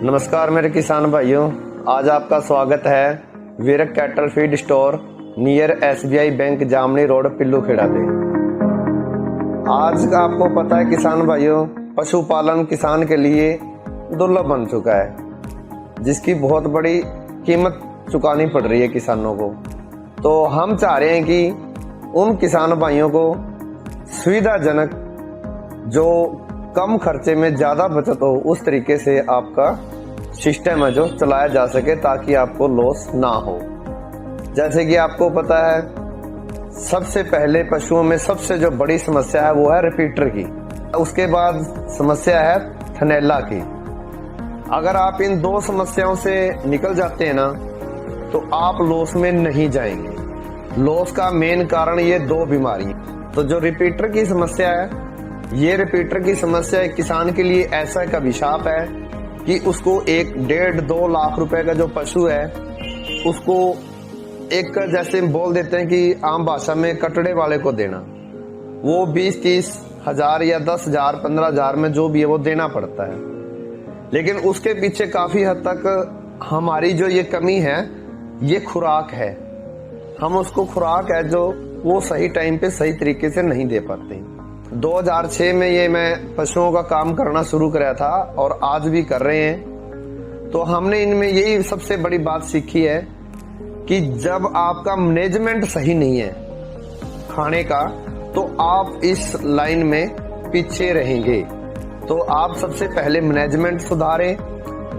नमस्कार मेरे किसान भाइयों, आज आपका स्वागत है Veerak cattle feed store near SBI bank Jamni road Pillukheda पे। आज आपको पता है किसान भाइयों, पशुपालन किसान के लिए दुर्लभ बन चुका है, जिसकी बहुत बड़ी कीमत चुकानी पड़ रही है किसानों को। तो हम चाह रहे हैं कि उन किसान भाइयों को सुविधाजनक, जो कम खर्चे में ज्यादा बचत हो, उस तरीके से आपका सिस्टम है जो चलाया जा सके, ताकि आपको लॉस ना हो। जैसे कि आपको पता है, सबसे पहले पशुओं में सबसे जो बड़ी समस्या है वो है रिपीटर की। उसके बाद समस्या है थनैला की। अगर आप इन दो समस्याओं से निकल जाते हैं ना, तो आप लॉस में नहीं जाएंगे। लॉस का मेन कारण ये दो बीमारी। तो जो रिपीटर की समस्या है, ये रिपीटर की समस्या एक किसान के लिए ऐसा एक अभिशाप है कि उसको 1-1.5-2 लाख रुपए का जो पशु है, उसको एक जैसे बोल देते हैं कि आम भाषा में कटड़े वाले को देना, वो 20-30 हजार या 10 हजार 15 हजार में जो भी है वो देना पड़ता है। लेकिन उसके पीछे काफी हद तक हमारी जो ये कमी है, ये खुराक है। हम उसको खुराक है जो वो सही टाइम पे सही तरीके से नहीं दे पाते। 2006 में ये मैं पशुओं का काम करना शुरू कराया था और आज भी कर रहे हैं। तो हमने इनमें यही सबसे बड़ी बात सीखी है कि जब आपका मैनेजमेंट सही नहीं है खाने का, तो आप इस लाइन में पीछे रहेंगे। तो आप सबसे पहले मैनेजमेंट सुधारें।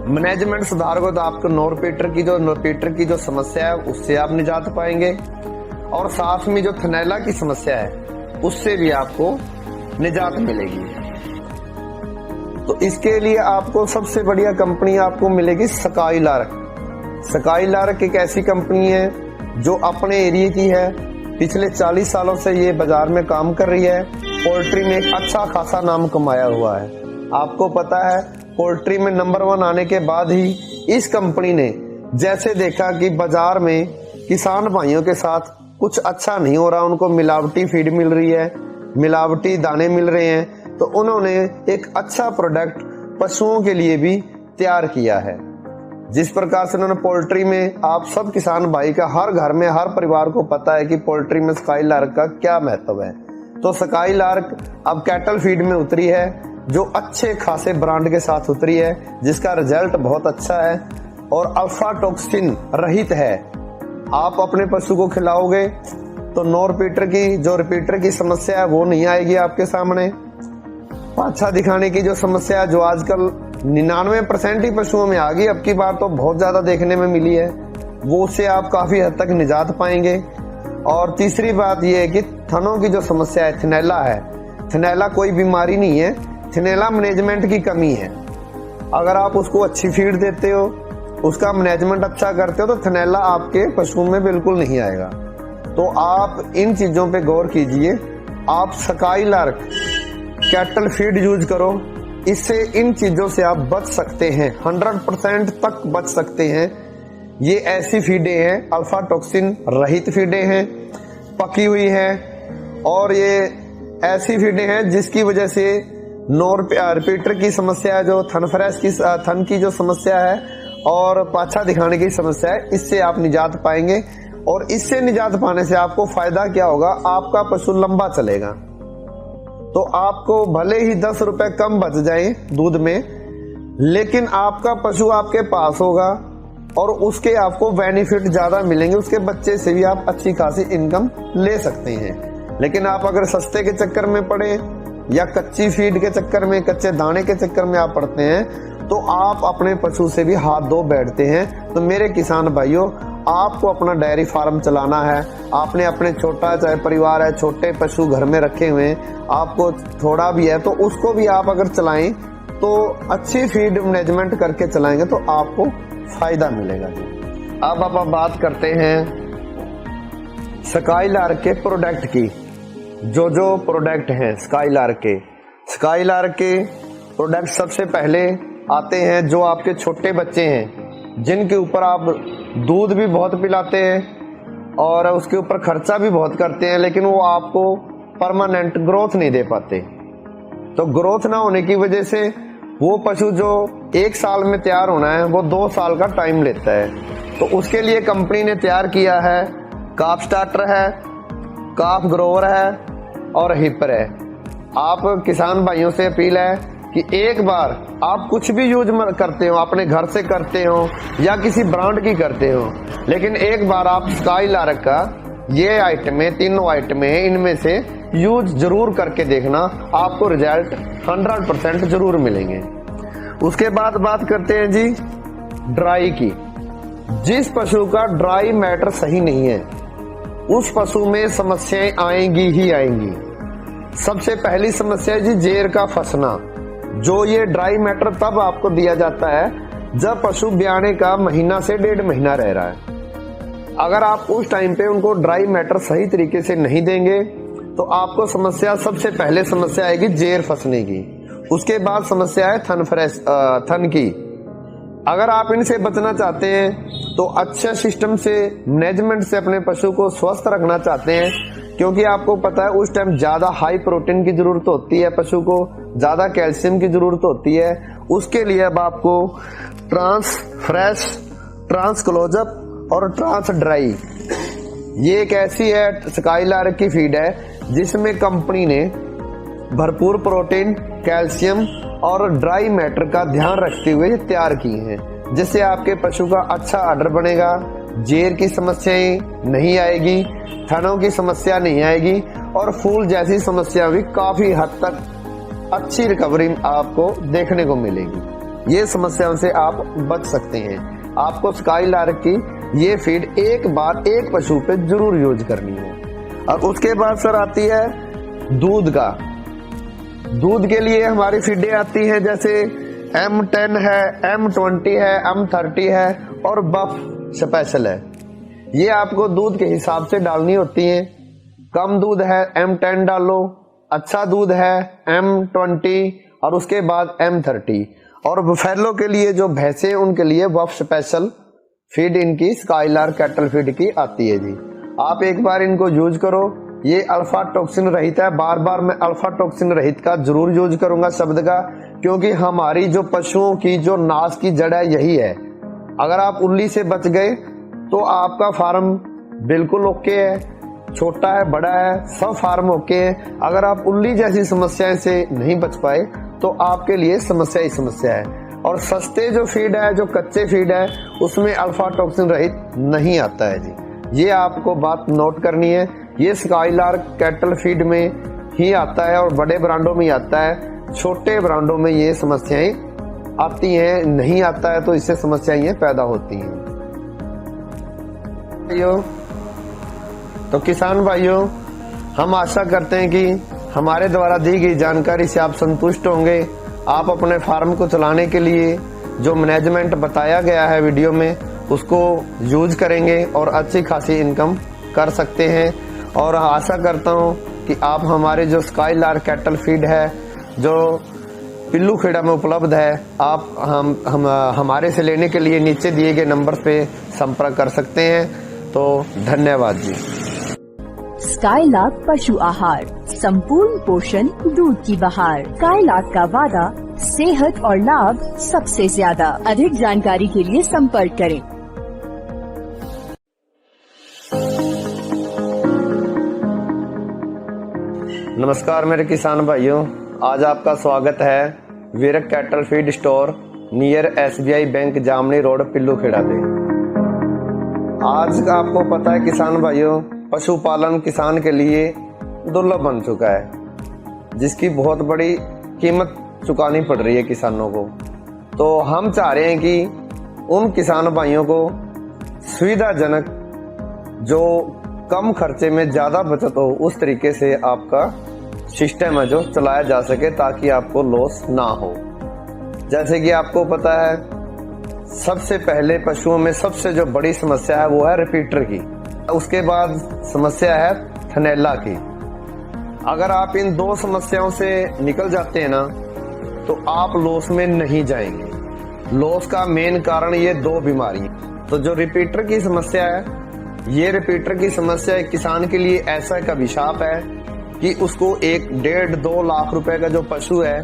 मैनेजमेंट सुधारोगे तो आपको रिपीटर की जो समस्या है उससे आप निजात पाएंगे, और साथ में जो थनैला की समस्या है उससे भी आपको निजात मिलेगी। तो इसके लिए आपको सबसे बढ़िया कंपनी आपको मिलेगी स्काई लार्क। स्काई लार्क एक ऐसी कंपनी है जो अपने एरिया की है। पिछले 40 सालों से ये बाजार में काम कर रही है। पोल्ट्री में एक अच्छा खासा नाम कमाया हुआ है। आपको पता है, पोल्ट्री में नंबर 1 आने के बाद ही इस कंपनी ने जैसे देखा कि बाजार में किसान भाइयों के साथ कुछ अच्छा नहीं हो रहा, उनको मिलावटी फीड मिल रही है, मिलावटी दाने मिल रहे हैं, तो उन्होंने एक अच्छा प्रोडक्ट पशुओं के लिए भी तैयार किया है। जिस प्रकार से उन्होंने पोल्ट्री में, आप सब किसान भाई का हर घर में, हर परिवार को पता है कि पोल्ट्री में स्काई लार्क का क्या महत्व है। तो स्काई लार्क अब कैटल फीड में उतरी है, जो अच्छे खासे ब्रांड के साथ उतरी है, जिसका रिजल्ट बहुत अच्छा है और अल्फा टॉक्सिन रहित है। आप अपने पशु को खिलाओगे तो रिपीटर की समस्या है वो नहीं आएगी आपके सामने। पाछा दिखाने की जो समस्या है, जो आजकल 99% ही पशुओं में आ गई, अब की बार तो बहुत ज्यादा देखने में मिली है, वो से आप काफी हद तक निजात पाएंगे। और तीसरी बात यह है कि थनों की जो समस्या है, थनैला है। थनैला कोई बीमारी नहीं है, थनैला मैनेजमेंट की कमी है। अगर आप उसको अच्छी फीड देते हो, उसका मैनेजमेंट अच्छा करते हो, तो थनैला आपके पशुओं में बिल्कुल नहीं आएगा। तो आप इन चीजों पे गौर कीजिए। आप sky lark cattle feed use करो, इससे इन चीजों से आप बच सकते हैं, 100% तक बच सकते हैं। ये ऐसी फीडें हैं, अल्फा टॉक्सिन रहित फीडें हैं, पकी हुई हैं, और ये ऐसी फीडें हैं जिसकी वजह से रिपीटर की समस्या है, जो थन की जो समस्या है और पाछा दिखाने की समस्या है, इससे आप निजात पाएंगे। और इससे निजात पाने से आपको फायदा क्या होगा, आपका पशु लंबा चलेगा। तो आपको भले ही 10 रुपए कम बच जाए दूध में, लेकिन आपका पशु आपके पास होगा और उसके आपको बेनिफिट ज्यादा मिलेंगे। उसके बच्चे से भी आप अच्छी खासी इनकम ले सकते हैं। लेकिन आप अगर सस्ते के चक्कर में पड़े या कच्ची फीड के चक्कर में, कच्चे दाने के चक्कर में आप पड़ते हैं, तो आप अपने पशु से भी हाथ धो बैठते हैं। तो मेरे किसान भाइयों, आपको अपना डेयरी फार्म चलाना है, आपने अपने छोटा चाहे परिवार है, छोटे पशु घर में रखे हुए हैं, आपको थोड़ा भी है, तो उसको भी आप अगर चलाएं तो अच्छी फीड मैनेजमेंट करके चलाएंगे तो आपको फायदा मिलेगा। अब आप बात करते हैं स्काई लार्क के प्रोडक्ट की। जो प्रोडक्ट हैं स्काई लार्क के प्रोडक्ट सबसे पहले आते हैं जो आपके छोटे बच्चे हैं, जिनके ऊपर आप दूध भी बहुत पिलाते हैं और उसके ऊपर खर्चा भी बहुत करते हैं, लेकिन वो आपको परमानेंट ग्रोथ नहीं दे पाते। तो ग्रोथ ना होने की वजह से वो पशु जो 1 साल में तैयार होना है वो 2 साल का टाइम लेता है। तो उसके लिए कंपनी ने तैयार किया है काफ स्टार्टर है, काफ ग्रोवर है और हिपर है। आप किसान भाइयों से अपील है कि एक बार आप कुछ भी यूज करते हो, अपने घर से करते हो या किसी ब्रांड की करते हो, लेकिन एक बार आप स्काईलार्क का ये आइटमें, तीनों आइटमें इनमें से यूज जरूर करके देखना, आपको रिजल्ट 100% जरूर मिलेंगे। उसके बाद बात करते हैं जी ड्राई की। जिस पशु का ड्राई मैटर सही नहीं है उस पशु में समस्याएं आएंगी ही आएंगी। सबसे पहली समस्या है जी जेर का फंसना। जो ये ड्राई मैटर तब आपको दिया जाता है जब पशु ब्याने का महीना से 1.5 महीना रह रहा है। अगर आप उस टाइम पे उनको ड्राई मैटर सही तरीके से नहीं देंगे तो आपको समस्या, सबसे पहले समस्या आएगी जेर फंसने की। उसके बाद समस्या है थन की। अगर आप इनसे बचना चाहते हैं तो अच्छे सिस्टम से, मैनेजमेंट से अपने पशु को स्वस्थ रखना चाहते हैं, क्योंकि आपको पता है उस टाइम ज्यादा हाई प्रोटीन की जरूरत होती है, पशु को ज्यादा कैल्शियम की जरूरत होती है। उसके लिए अब आपको ट्रांस फ्रेश, ट्रांस क्लोजअप और ट्रांस ड्राई, ये एक ऐसी है स्काईलार्क की फीड है जिसमें कंपनी ने भरपूर प्रोटीन, कैल्शियम और ड्राई मैटर का ध्यान रखते हुए तैयार की हैं, जिससे आपके पशु का अच्छा आर्डर बनेगा, जेर की समस्याएं नहीं आएगी, थनों की समस्या नहीं आएगी और फूल जैसी समस्या भी काफी हद तक अच्छी रिकवरी आपको देखने को मिलेगी। ये समस्याओं से आप बच सकते हैं। आपको स्काईलार्क की ये फीड एक बार एक पशु पे जरूर यूज करनी है। अब उसके बाद सर आती है दूध का। दूध के लिए हमारी फीडें आती है जैसे M10 है, M20 है, M30 है और बफ स्पेशल है। ये आपको दूध के हिसाब से डालनी होती है। कम दूध है M10 डालो, अच्छा दूध है M20 और उसके बाद M30। और बफेलो के लिए जो भैंसे उनके लिए बफ स्पेशल फीड इनकी स्काईलार्क कैटल फीड की आती है जी। आप एक बार इनको यूज करो। ये अल्फा टॉक्सिन रहित है। बार बार मैं अल्फा टॉक्सिन रहित का जरूर यूज करूंगा शब्द का, क्योंकि हमारी जो पशुओं की जो नाश की जड़ है यही है। अगर आप उल्ली से बच गए तो आपका फार्म बिल्कुल ओके है, छोटा है, बड़ा है, सब फार्म ओके है। अगर आप उल्ली जैसी समस्याएं से नहीं बच पाए तो आपके लिए समस्या ही समस्या है। और सस्ते जो फीड है, जो कच्चे फीड है, उसमें अल्फा टॉक्सिन रहित नहीं आता है जी। ये आपको बात नोट करनी है। ये स्काईलार्क कैटल फीड में ही आता है और बड़े ब्रांडों में आता है। छोटे ब्रांडों में ये समस्याएं आती हैं, नहीं आता है तो इससे समस्याएं पैदा होती हैं। तो किसान भाइयों, हम आशा करते हैं कि हमारे द्वारा दी गई जानकारी से आप संतुष्ट होंगे। आप अपने फार्म को चलाने के लिए जो मैनेजमेंट बताया गया है वीडियो में उसको यूज करेंगे और अच्छी खासी इनकम कर सकते हैं। और आशा करता हूं कि आप हमारे जो स्काईलार्क कैटल फीड है जो पिल्लूखेड़ा में उपलब्ध है, आप हमारे से लेने के लिए नीचे दिए गए नंबर पे संपर्क कर सकते हैं। तो धन्यवाद जी। स्काईलार्क पशु आहार, संपूर्ण पोषण, दूध की बहार। स्काईलार्क का वादा, सेहत और लाभ सबसे ज्यादा। अधिक जानकारी के लिए संपर्क करें। नमस्कार मेरे किसान भाइयों, आज आपका स्वागत है Veerak cattle feed store near SBI bank, Jamni road, Pillukheda पे। आज आपको पता है किसान भाइयों, पशुपालन किसान के लिए दुर्लभ बन चुका है, जिसकी बहुत बड़ी कीमत चुकानी पड़ रही है किसानों को। तो हम चाह रहे हैं कि उन किसान भाइयों को सुविधाजनक, जो कम खर्चे में ज्यादा बचत हो, उस तरीके से आपका सिस्टम है जो चलाया जा सके ताकि आपको लॉस ना हो। जैसे कि आपको पता है, सबसे पहले पशुओं में सबसे जो बड़ी समस्या है वो है रिपीटर की। उसके बाद समस्या है थनैला की। अगर आप इन दो समस्याओं से निकल जाते हैं ना तो आप लॉस में नहीं जाएंगे। लॉस का मेन कारण ये दो बीमारी। तो जो रिपीटर की समस्या है, ये रिपीटर की समस्या एक किसान के लिए ऐसा एक अभिशाप है कि उसको 1-1.5-2 लाख रुपए का जो पशु है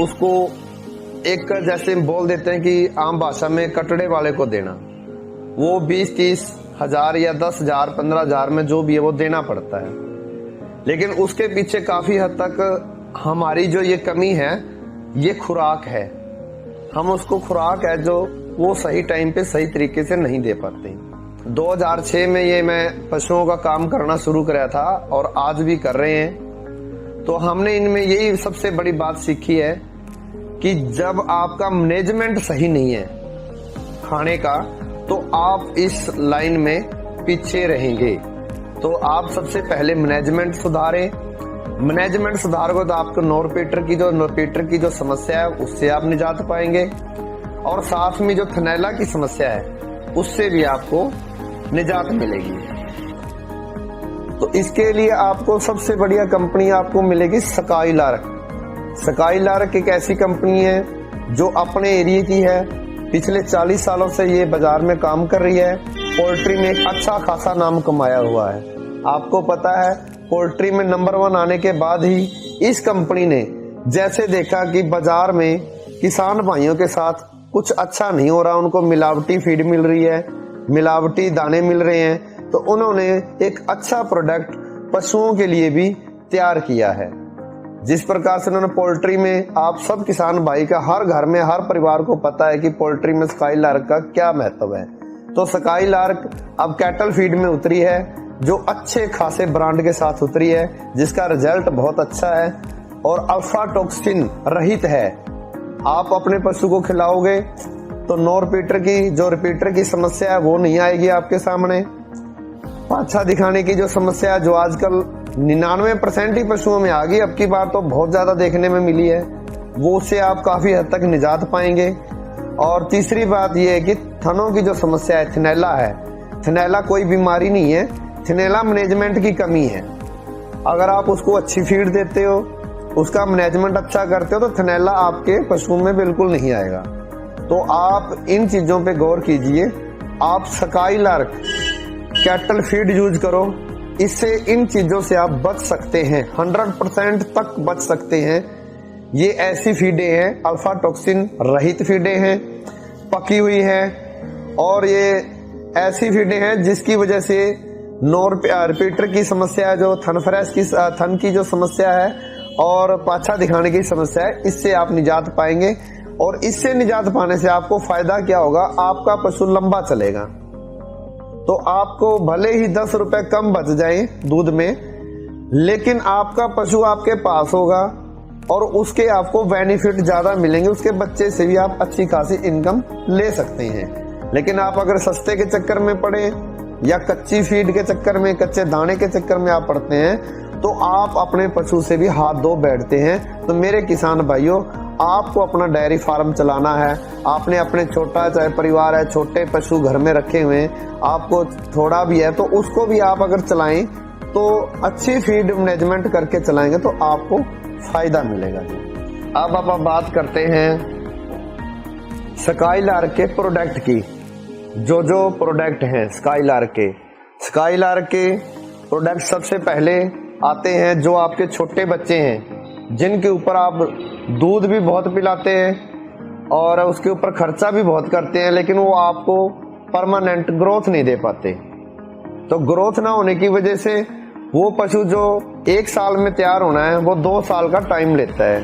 उसको एक जैसे बोल देते हैं कि आम भाषा में कटड़े वाले को देना, वो 20-30 हजार या 10,000 15,000 में जो भी है वो देना पड़ता है। लेकिन उसके पीछे काफी हद तक हमारी जो ये कमी है ये खुराक है। हम उसको खुराक है जो वो सही टाइम पे सही तरीके से नहीं दे पाते। 2006 में ये मैं पशुओं का काम करना शुरू कराया था और आज भी कर रहे हैं। तो हमने इनमें यही सबसे बड़ी बात सीखी है कि जब आपका मैनेजमेंट सही नहीं है खाने का तो आप इस लाइन में पीछे रहेंगे। तो आप सबसे पहले मैनेजमेंट सुधारें। मैनेजमेंट सुधारोगे तो आपको नॉरपेटर की जो समस्या है उससे आप निजात पाएंगे और साथ में जो थनैला की समस्या है उससे भी आपको निजात मिलेगी। तो इसके लिए आपको सबसे बढ़िया कंपनी आपको मिलेगी स्काईलार्क। स्काईलार्क एक ऐसी कंपनी है जो अपने एरिया की है, पिछले 40 सालों से ये बाजार में काम कर रही है। पोल्ट्री में एक अच्छा खासा नाम कमाया हुआ है। आपको पता है पोल्ट्री में नंबर 1 आने के बाद ही इस कंपनी ने जैसे देखा कि बाजार में किसान भाइयों के साथ कुछ अच्छा नहीं हो रहा, उनको मिलावटी फीड मिल रही है, मिलावटी दाने मिल रहे हैं, तो उन्होंने एक अच्छा प्रोडक्ट पशुओं के लिए भी तैयार किया है। जिस प्रकार से उन्होंने पोल्ट्री में, आप सब किसान भाई का हर घर में हर परिवार को पता है कि पोल्ट्री में स्काईलार्क का क्या महत्व है। तो स्काईलार्क अब कैटल फीड में उतरी है जो अच्छे खासे ब्रांड के साथ उतरी है, जिसका रिजल्ट बहुत अच्छा है और अल्फा टॉक्सिन रहित है। आप अपने पशु को खिलाओगे तो नो रिपीटर की समस्या है वो नहीं आएगी आपके सामने। पाछा दिखाने की जो समस्या है जो आजकल 99% ही पशुओं में आ गई, अब की बार तो बहुत ज्यादा देखने में मिली है, वो से आप काफी हद तक निजात पाएंगे। और तीसरी बात यह है कि थनों की जो समस्या है, थनैला है, थनैला कोई बीमारी नहीं है, थनैला मैनेजमेंट की कमी है। अगर आप उसको अच्छी फीड देते हो, उसका मैनेजमेंट अच्छा करते हो तो थनैला आपके पशुओं में बिल्कुल नहीं आएगा। तो आप इन चीजों पे गौर कीजिए। आप स्काईलार्क कैटल फीड यूज करो, इससे इन चीजों से आप बच सकते हैं, 100% तक बच सकते हैं। ये ऐसी फीडें हैं, अल्फा टॉक्सिन रहित फीडें हैं, पकी हुई हैं, और ये ऐसी फीडें हैं जिसकी वजह से रिपीटर की समस्या है, जो थन की जो समस्या है और पाछा दिखाने की समस्या है, इससे आप निजात पाएंगे। और इससे निजात पाने से आपको फायदा क्या होगा, आपका पशु लंबा चलेगा। तो आपको भले ही 10 रुपए कम बच जाए दूध में, लेकिन आपका पशु आपके पास होगा और उसके आपको बेनिफिट ज्यादा मिलेंगे, उसके बच्चे से भी आप अच्छी खासी इनकम ले सकते हैं। लेकिन आप अगर सस्ते के चक्कर में पड़े या कच्ची फीड के चक्कर में, कच्चे दाने के चक्कर में आप पड़ते हैं तो आप अपने पशु से भी हाथ धो बैठते हैं। तो मेरे किसान भाइयों, आपको अपना डेयरी फार्म चलाना है, आपने अपने छोटा चाहे परिवार है, छोटे पशु घर में रखे हुए हैं, आपको थोड़ा भी है तो उसको भी आप अगर चलाएं तो अच्छी फीड मैनेजमेंट करके चलाएंगे तो आपको फायदा मिलेगा। अब आप बात करते हैं स्काईलार्क के प्रोडक्ट की। जो प्रोडक्ट हैं स्काईलार्क के प्रोडक्ट सबसे पहले आते हैं जो आपके छोटे बच्चे हैं, जिनके ऊपर आप दूध भी बहुत पिलाते हैं और उसके ऊपर खर्चा भी बहुत करते हैं, लेकिन वो आपको परमानेंट ग्रोथ नहीं दे पाते। तो ग्रोथ ना होने की वजह से वो पशु जो 1 साल में तैयार होना है वो 2 साल का टाइम लेता है।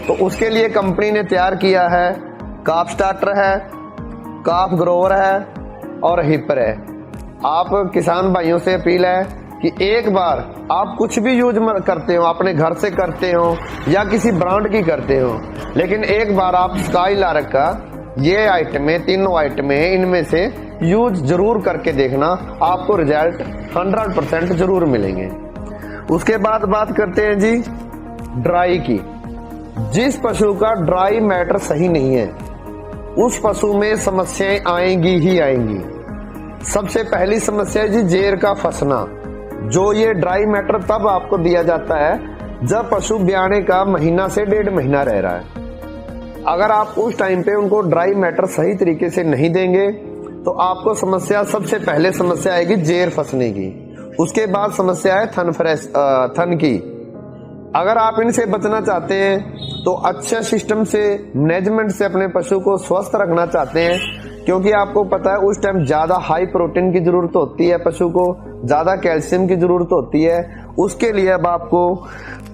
तो उसके लिए कंपनी ने तैयार किया है, काफ स्टार्टर है, काफ ग्रोवर है और हिपर है। आप किसान भाइयों से अपील है कि एक बार आप कुछ भी यूज करते हो, अपने घर से करते हो या किसी ब्रांड की करते हो, लेकिन एक बार आप स्काईलार्क का ये आइटम है, 3 आइटम है, इनमें से यूज जरूर करके देखना, आपको रिजल्ट 100% जरूर मिलेंगे। उसके बाद बात करते हैं जी ड्राई की। जिस पशु का ड्राई मैटर सही नहीं है उस पशु में समस्याएं आएंगी ही आएंगी। सबसे पहली समस्या है जी जेर का फंसना। जो ये ड्राई मैटर तब आपको दिया जाता है जब पशु ब्याने का महीना से 1.5 महीना रह रहा है। अगर आप उस टाइम पे उनको ड्राई मैटर सही तरीके से नहीं देंगे तो आपको सबसे पहले समस्या आएगी जेर फंसने की। उसके बाद समस्या है थन की। अगर आप इनसे बचना चाहते हैं तो अच्छे सिस्टम से मैनेजमेंट से अपने पशु को स्वस्थ रखना चाहते हैं, क्योंकि आपको पता है उस टाइम ज्यादा हाई प्रोटीन की जरूरत होती है, पशु को ज्यादा कैल्शियम की जरूरत होती है। उसके लिए अब आपको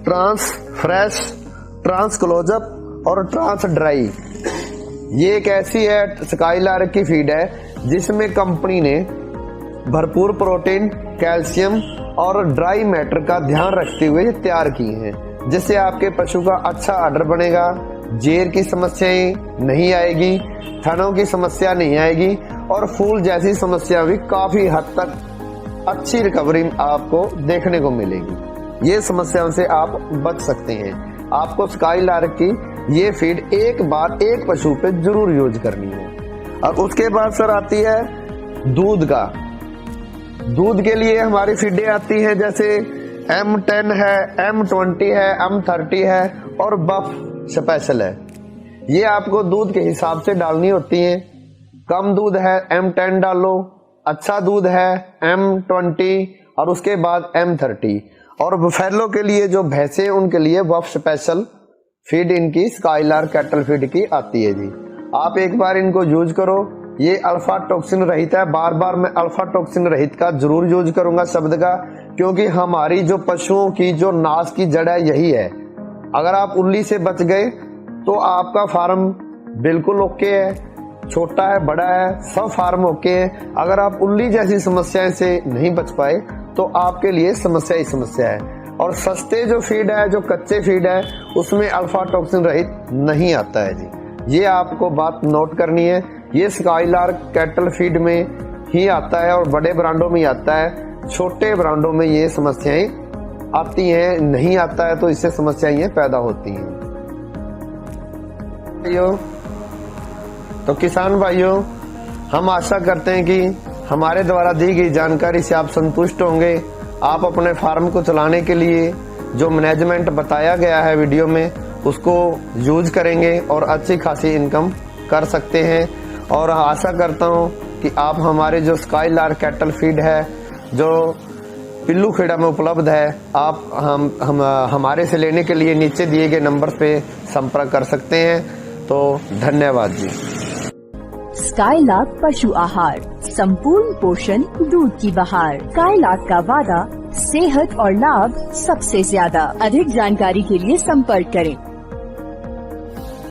ट्रांस फ्रेश, ट्रांस क्लोजअप और ट्रांस ड्राई, ये एक ऐसी है स्काईलार्क की फीड है जिसमें कंपनी ने भरपूर प्रोटीन, कैल्शियम और ड्राई मैटर का ध्यान रखते हुए तैयार की है, जिससे आपके पशु का अच्छा आर्डर बनेगा, जेर की समस्याएं नहीं आएगी, थनों की समस्या नहीं आएगी और फूल जैसी समस्या भी काफी हद तक अच्छी रिकवरी आपको देखने को मिलेगी। ये समस्याओं से आप बच सकते हैं। आपको स्काईलार्क की ये फीड एक बार एक पशु पे जरूर यूज करनी है। और उसके बाद सर आती है दूध का। दूध के लिए हमारी फीडें आती हैं, जैसे M10 है, M20 है, M30 है और बफ स्पेशल है। ये आपको दूध के हिसाब से डालनी होती है। कम दूध है M10 डालो, अच्छा दूध है M20 और उसके बाद M30। और बफेलो के लिए जो भैंसे हैं उनके लिए बफ स्पेशल फीड इनकी स्काईलार्क कैटल फीड की आती है जी। आप एक बार इनको यूज करो। ये अल्फा टॉक्सिन रहित है। बार बार मैं अल्फा टॉक्सिन रहित का जरूर यूज करूंगा शब्द का, क्योंकि हमारी जो पशुओं की जो नाश की जड़ है यही है। अगर आप उल्ली से बच गए तो आपका फार्म बिल्कुल ओके है, छोटा है बड़ा है सब फार्म ओके है। अगर आप उल्ली जैसी समस्याएं से नहीं बच पाए तो आपके लिए समस्या ही समस्या है। और सस्ते जो फीड है, जो कच्चे फीड है, उसमें अल्फा टॉक्सिन रहित नहीं आता है जी। ये आपको बात नोट करनी है। ये स्काईलार्क कैटल फीड में ही आता है और बड़े ब्रांडों में ही आता है। छोटे ब्रांडों में ये समस्याएं आती हैं, नहीं आता है तो इससे समस्याएं ये पैदा होती हैं। तो किसान भाइयों, हम आशा करते हैं कि हमारे द्वारा दी गई जानकारी से आप संतुष्ट होंगे। आप अपने फार्म को चलाने के लिए जो मैनेजमेंट बताया गया है वीडियो में उसको यूज करेंगे और अच्छी खासी इनकम कर सकते हैं। और आशा करता हूं कि आप हमारे जो स्काईलार्क कैटल फीड है जो पिल्लू खेड़ा में उपलब्ध है, आप हमारे से लेने के लिए नीचे दिए गए नंबर पे संपर्क कर सकते हैं। तो धन्यवाद जी। स्काईलार्क पशु आहार, संपूर्ण पोषण, दूध की बहार। स्काईलार्क का वादा, सेहत और लाभ सबसे ज्यादा। अधिक जानकारी के लिए संपर्क करें